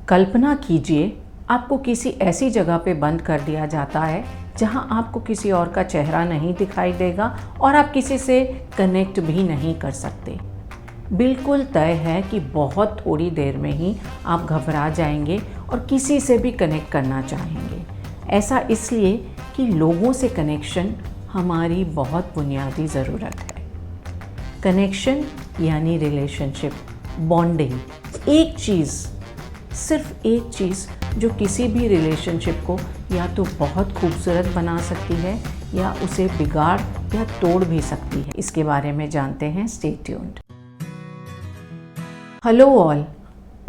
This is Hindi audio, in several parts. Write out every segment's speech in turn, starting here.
कल्पना कीजिए आपको किसी ऐसी जगह पे बंद कर दिया जाता है जहां आपको किसी और का चेहरा नहीं दिखाई देगा और आप किसी से कनेक्ट भी नहीं कर सकते। बिल्कुल तय है कि बहुत थोड़ी देर में ही आप घबरा जाएंगे और किसी से भी कनेक्ट करना चाहेंगे। ऐसा इसलिए कि लोगों से कनेक्शन हमारी बहुत बुनियादी ज़रूरत है। कनेक्शन यानी रिलेशनशिप, बॉन्डिंग, एक चीज़, सिर्फ एक चीज़ जो किसी भी रिलेशनशिप को या तो बहुत खूबसूरत बना सकती है या उसे बिगाड़ या तोड़ भी सकती है। इसके बारे में जानते हैं, स्टे ट्यून्ड। हेलो ऑल,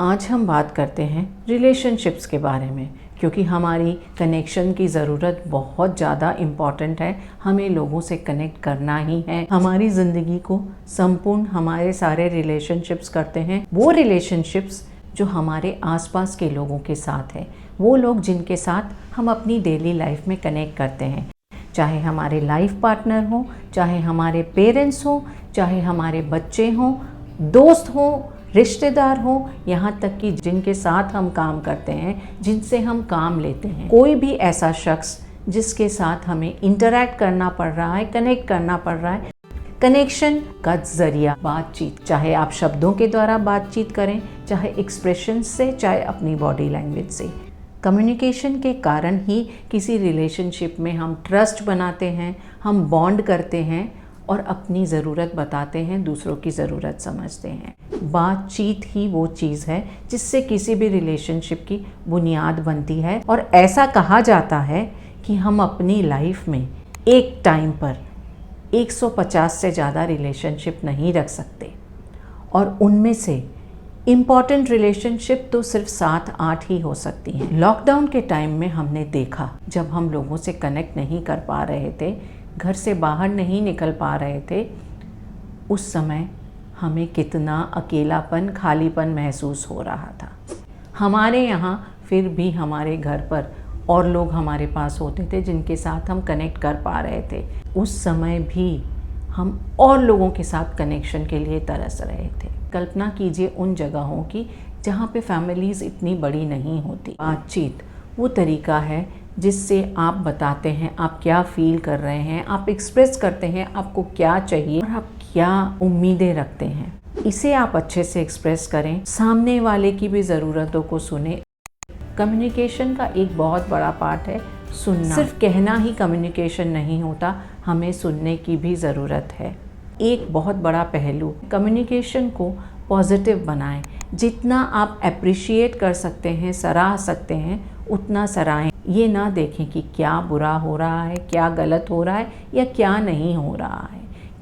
आज हम बात करते हैं रिलेशनशिप्स के बारे में, क्योंकि हमारी कनेक्शन की ज़रूरत बहुत ज़्यादा इम्पॉर्टेंट है। हमें लोगों से कनेक्ट करना ही है। हमारी ज़िंदगी को संपूर्ण हमारे सारे रिलेशनशिप्स करते हैं। वो रिलेशनशिप्स जो हमारे आसपास के लोगों के साथ है, वो लोग जिनके साथ हम अपनी डेली लाइफ में कनेक्ट करते हैं, चाहे हमारे लाइफ पार्टनर हो, चाहे हमारे पेरेंट्स हो, चाहे हमारे बच्चे हों, दोस्त हों, रिश्तेदार हो, यहाँ तक कि जिनके साथ हम काम करते हैं, जिनसे हम काम लेते हैं। कोई भी ऐसा शख्स जिसके साथ हमें इंटरैक्ट करना पड़ रहा है, कनेक्ट करना पड़ रहा है। कनेक्शन का जरिया बातचीत, चाहे आप शब्दों के द्वारा बातचीत करें, चाहे एक्सप्रेशन से, चाहे अपनी बॉडी लैंग्वेज से। कम्युनिकेशन के कारण ही किसी रिलेशनशिप में हम ट्रस्ट बनाते हैं, हम बॉन्ड करते हैं और अपनी ज़रूरत बताते हैं, दूसरों की ज़रूरत समझते हैं। बातचीत ही वो चीज़ है जिससे किसी भी रिलेशनशिप की बुनियाद बनती है। और ऐसा कहा जाता है कि हम अपनी लाइफ में एक टाइम पर 150 से ज़्यादा रिलेशनशिप नहीं रख सकते और उनमें से इम्पॉर्टेंट रिलेशनशिप तो सिर्फ 7-8 ही हो सकती हैं। लॉकडाउन के टाइम में हमने देखा, जब हम लोगों से कनेक्ट नहीं कर पा रहे थे, घर से बाहर नहीं निकल पा रहे थे, उस समय हमें कितना अकेलापन, खालीपन महसूस हो रहा था। हमारे यहाँ फिर भी हमारे घर पर और लोग हमारे पास होते थे जिनके साथ हम कनेक्ट कर पा रहे थे। उस समय भी हम और लोगों के साथ कनेक्शन के लिए तरस रहे थे। कल्पना कीजिए उन जगहों की जहाँ पे फैमिलीज़ इतनी बड़ी नहीं होती। बातचीत वो तरीका है जिससे आप बताते हैं आप क्या फील कर रहे हैं, आप एक्सप्रेस करते हैं आपको क्या चाहिए और आप क्या उम्मीदें रखते हैं। इसे आप अच्छे से एक्सप्रेस करें, सामने वाले की भी ज़रूरतों को सुने। कम्युनिकेशन का एक बहुत बड़ा पार्ट है सुनना। सिर्फ कहना ही कम्युनिकेशन नहीं होता, हमें सुनने की भी ज़रूरत है। एक बहुत बड़ा पहलू, कम्युनिकेशन को पॉजिटिव बनाएं। जितना आप अप्रिशिएट कर सकते हैं, सराह सकते हैं, उतना सराहें। ये ना देखें कि क्या बुरा हो रहा है, क्या गलत हो रहा है या क्या नहीं हो रहा है,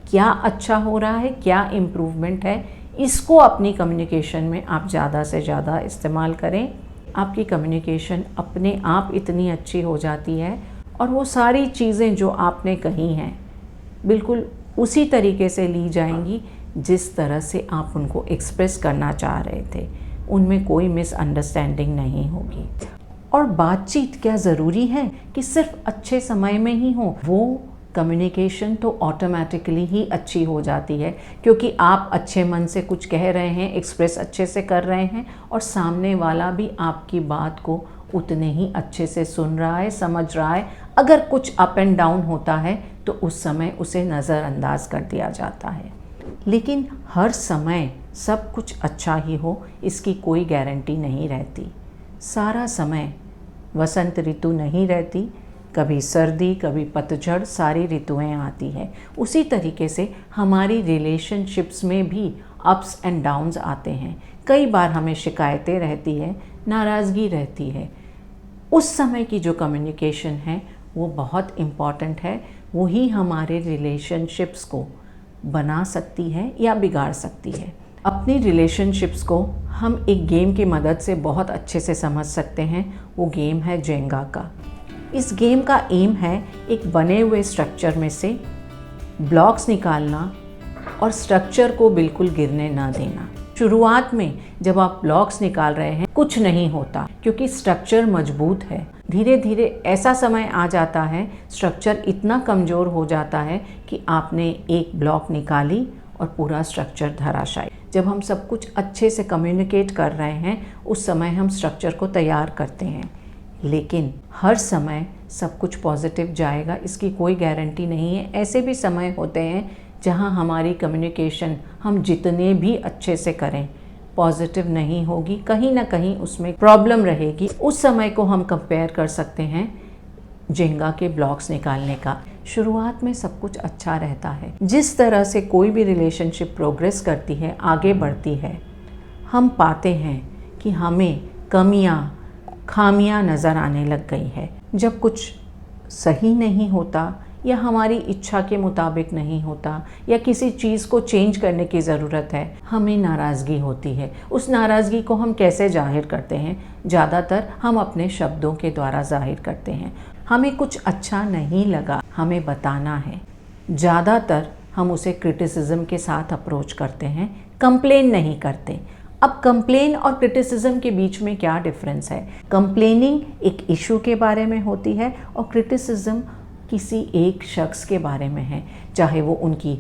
क्या अच्छा हो रहा है, क्या इम्प्रूवमेंट है। इसको अपनी कम्युनिकेशन में आप ज़्यादा से ज़्यादा इस्तेमाल करें। आपकी कम्युनिकेशन अपने आप इतनी अच्छी हो जाती है और वो सारी चीज़ें जो आपने कही हैं बिल्कुल उसी तरीके से ली जाएंगी जिस तरह से आप उनको एक्सप्रेस करना चाह रहे थे। उनमें कोई मिसअंडरस्टैंडिंग नहीं होगी। और बातचीत क्या ज़रूरी है कि सिर्फ अच्छे समय में ही हो? वो कम्युनिकेशन तो ऑटोमेटिकली ही अच्छी हो जाती है, क्योंकि आप अच्छे मन से कुछ कह रहे हैं, एक्सप्रेस अच्छे से कर रहे हैं और सामने वाला भी आपकी बात को उतने ही अच्छे से सुन रहा है, समझ रहा है। अगर कुछ अप एंड डाउन होता है तो उस समय उसे नज़रअंदाज कर दिया जाता है। लेकिन हर समय सब कुछ अच्छा ही हो, इसकी कोई गारंटी नहीं रहती। सारा समय वसंत ऋतु नहीं रहती, कभी सर्दी, कभी पतझड़, सारी ऋतुएं आती हैं। उसी तरीके से हमारी रिलेशनशिप्स में भी अप्स एंड डाउन्स आते हैं। कई बार हमें शिकायतें रहती है, नाराज़गी रहती है। उस समय की जो कम्युनिकेशन है वो बहुत इम्पॉर्टेंट है। वही हमारे रिलेशनशिप्स को बना सकती है या बिगाड़ सकती है। अपनी रिलेशनशिप्स को हम एक गेम की मदद से बहुत अच्छे से समझ सकते हैं। वो गेम है जेंगा का। इस गेम का एम है एक बने हुए स्ट्रक्चर में से ब्लॉक्स निकालना और स्ट्रक्चर को बिल्कुल गिरने ना देना। शुरुआत में जब आप ब्लॉक्स निकाल रहे हैं कुछ नहीं होता, क्योंकि स्ट्रक्चर मजबूत है। धीरे धीरे ऐसा समय आ जाता है, स्ट्रक्चर इतना कमज़ोर हो जाता है कि आपने एक ब्लॉक निकाली और पूरा स्ट्रक्चर धराशायी। जब हम सब कुछ अच्छे से कम्युनिकेट कर रहे हैं उस समय हम स्ट्रक्चर को तैयार करते हैं। लेकिन हर समय सब कुछ पॉजिटिव जाएगा इसकी कोई गारंटी नहीं है। ऐसे भी समय होते हैं जहां हमारी कम्युनिकेशन हम जितने भी अच्छे से करें पॉजिटिव नहीं होगी, कहीं ना कहीं उसमें प्रॉब्लम रहेगी। उस समय को हम कंपेयर कर सकते हैं जेंगा के ब्लॉक्स निकालने का। शुरुआत में सब कुछ अच्छा रहता है, जिस तरह से कोई भी रिलेशनशिप प्रोग्रेस करती है, आगे बढ़ती है, हम पाते हैं कि हमें खामियां नज़र आने लग गई है। जब कुछ सही नहीं होता या हमारी इच्छा के मुताबिक नहीं होता या किसी चीज़ को चेंज करने की ज़रूरत है, हमें नाराज़गी होती है। उस नाराज़गी को हम कैसे जाहिर करते हैं? ज़्यादातर हम अपने शब्दों के द्वारा जाहिर करते हैं। हमें कुछ अच्छा नहीं लगा, हमें बताना है। ज़्यादातर हम उसे क्रिटिसिज्म के साथ अप्रोच करते हैं, कंप्लेन नहीं करते। अब कंप्लेन और क्रिटिसिज्म के बीच में क्या डिफरेंस है? कंप्लेनिंग एक इशू के बारे में होती है और क्रिटिसिज्म किसी एक शख्स के बारे में है, चाहे वो उनकी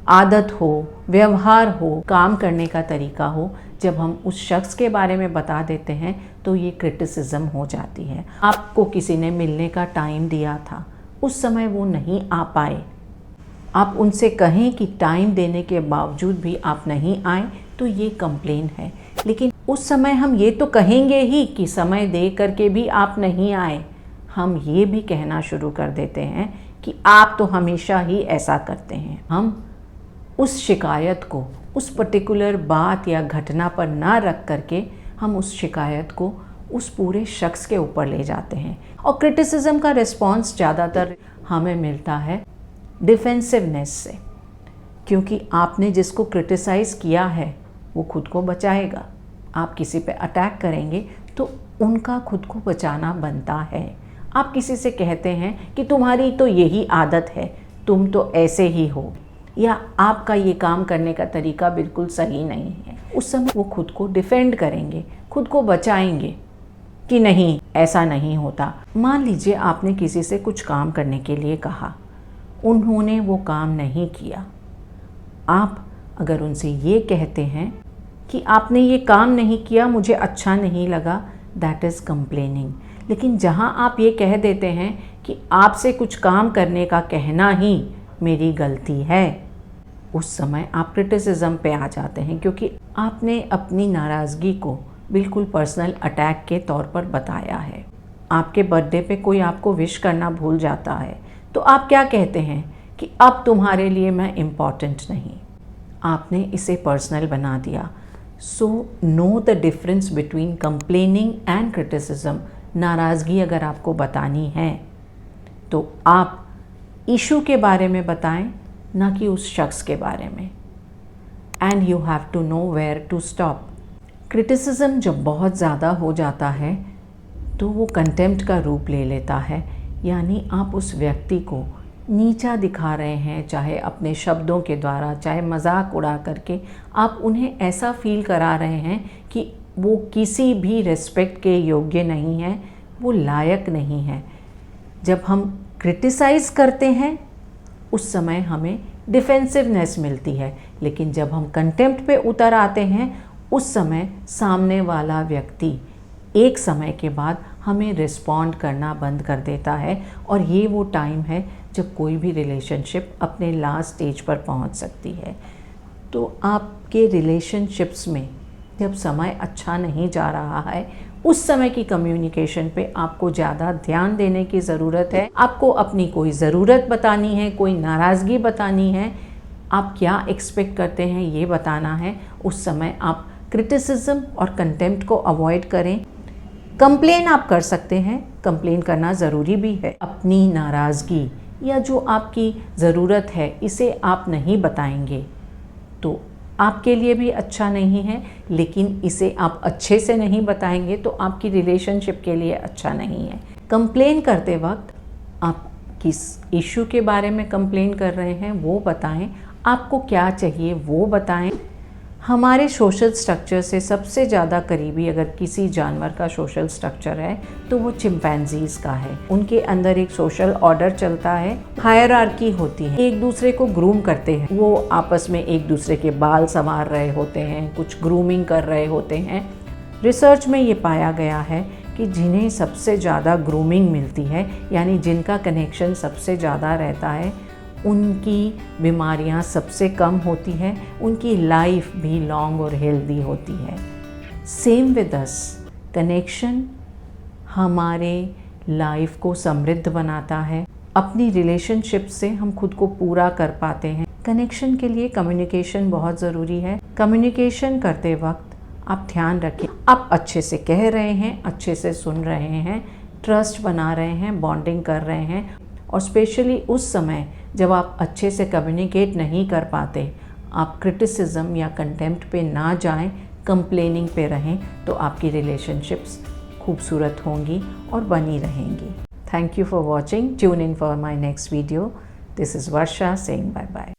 आदत हो, व्यवहार हो, काम करने का तरीका हो। जब हम उस शख्स के बारे में बता देते हैं तो ये क्रिटिसिज्म हो जाती है। आपको किसी ने मिलने का टाइम दिया था, उस समय वो नहीं आ पाए, आप उनसे कहें कि टाइम देने के बावजूद भी आप नहीं आए तो ये कंप्लेन है। लेकिन उस समय हम ये तो कहेंगे ही कि समय दे करके भी आप नहीं आए। हम ये भी कहना शुरू कर देते हैं कि आप तो हमेशा ही ऐसा करते हैं। हम उस शिकायत को उस पर्टिकुलर बात या घटना पर ना रख करके हम उस शिकायत को उस पूरे शख्स के ऊपर ले जाते हैं। और क्रिटिसिज्म का रिस्पॉन्स ज़्यादातर हमें मिलता है डिफेंसिवनेस से, क्योंकि आपने जिसको क्रिटिसाइज़ किया है वो खुद को बचाएगा। आप किसी पे अटैक करेंगे तो उनका खुद को बचाना बनता है। आप किसी से कहते हैं कि तुम्हारी तो यही आदत है, तुम तो ऐसे ही हो, या आपका ये काम करने का तरीका बिल्कुल सही नहीं है, उस समय वो खुद को डिफेंड करेंगे, खुद को बचाएंगे कि नहीं ऐसा नहीं होता। मान लीजिए आपने किसी से कुछ काम करने के लिए कहा, उन्होंने वो काम नहीं किया। आप अगर उनसे ये कहते हैं कि आपने ये काम नहीं किया, मुझे अच्छा नहीं लगा, दैट इज़ कंप्लेनिंग। लेकिन जहाँ आप ये कह देते हैं कि आपसे कुछ काम करने का कहना ही मेरी गलती है, उस समय आप क्रिटिसिज्म पे आ जाते हैं, क्योंकि आपने अपनी नाराज़गी को बिल्कुल पर्सनल अटैक के तौर पर बताया है। आपके बर्थडे पे कोई आपको विश करना भूल जाता है तो आप क्या कहते हैं कि अब तुम्हारे लिए मैं इम्पॉर्टेंट नहीं। आपने इसे पर्सनल बना दिया। So know the difference between complaining and criticism. नाराज़गी अगर आपको बतानी है तो आप इशू के बारे में बताएं, ना कि उस शख्स के बारे में। And you have to know where to stop. Criticism जब बहुत ज़्यादा हो जाता है तो वो कंटेम्प्ट का रूप ले लेता है, यानी आप उस व्यक्ति को नीचा दिखा रहे हैं, चाहे अपने शब्दों के द्वारा, चाहे मजाक उड़ा करके आप उन्हें ऐसा फील करा रहे हैं कि वो किसी भी रिस्पेक्ट के योग्य नहीं है, वो लायक नहीं है। जब हम क्रिटिसाइज़ करते हैं उस समय हमें डिफेंसिवनेस मिलती है, लेकिन जब हम कंटेम्प्ट पे उतर आते हैं उस समय सामने वाला व्यक्ति एक समय के बाद हमें रिस्पॉन्ड करना बंद कर देता है। और ये वो टाइम है जब कोई भी रिलेशनशिप अपने लास्ट स्टेज पर पहुंच सकती है। तो आपके रिलेशनशिप्स में जब समय अच्छा नहीं जा रहा है, उस समय की कम्युनिकेशन पे आपको ज़्यादा ध्यान देने की ज़रूरत है। आपको अपनी कोई ज़रूरत बतानी है, कोई नाराज़गी बतानी है, आप क्या एक्सपेक्ट करते हैं ये बताना है। उस समय आप क्रिटिसिज्म और कंटेम्प्ट को अवॉइड करें। कंप्लेन आप कर सकते हैं, कंप्लेन करना ज़रूरी भी है। अपनी नाराज़गी या जो आपकी ज़रूरत है इसे आप नहीं बताएंगे तो आपके लिए भी अच्छा नहीं है, लेकिन इसे आप अच्छे से नहीं बताएंगे तो आपकी रिलेशनशिप के लिए अच्छा नहीं है। कंप्लेन करते वक्त आप किस इशू के बारे में कंप्लेन कर रहे हैं वो बताएं, आपको क्या चाहिए वो बताएं। हमारे सोशल स्ट्रक्चर से सबसे ज़्यादा करीबी अगर किसी जानवर का सोशल स्ट्रक्चर है तो वो चिंपैंजीज़ का है। उनके अंदर एक सोशल ऑर्डर चलता है, हायरार्की होती है, एक दूसरे को ग्रूम करते हैं, वो आपस में एक दूसरे के बाल संवार रहे होते हैं, कुछ ग्रूमिंग कर रहे होते हैं। रिसर्च में ये पाया गया है कि जिन्हें सबसे ज़्यादा ग्रूमिंग मिलती है, यानी जिनका कनेक्शन सबसे ज़्यादा रहता है, उनकी बीमारियां सबसे कम होती हैं, उनकी लाइफ भी लॉन्ग और हेल्दी होती है। सेम विद अस, कनेक्शन हमारे लाइफ को समृद्ध बनाता है। अपनी रिलेशनशिप से हम खुद को पूरा कर पाते हैं। कनेक्शन के लिए कम्युनिकेशन बहुत ज़रूरी है। कम्युनिकेशन करते वक्त आप ध्यान रखें, आप अच्छे से कह रहे हैं, अच्छे से सुन रहे हैं, ट्रस्ट बना रहे हैं, बॉन्डिंग कर रहे हैं। और स्पेशली उस समय जब आप अच्छे से कम्युनिकेट नहीं कर पाते, आप क्रिटिसिज्म या कंटेम्प्ट पे ना जाएं, कंप्लेनिंग पे रहें, तो आपकी रिलेशनशिप्स खूबसूरत होंगी और बनी रहेंगी। Thank you for watching. Tune in for my next video. This is Varsha saying bye bye.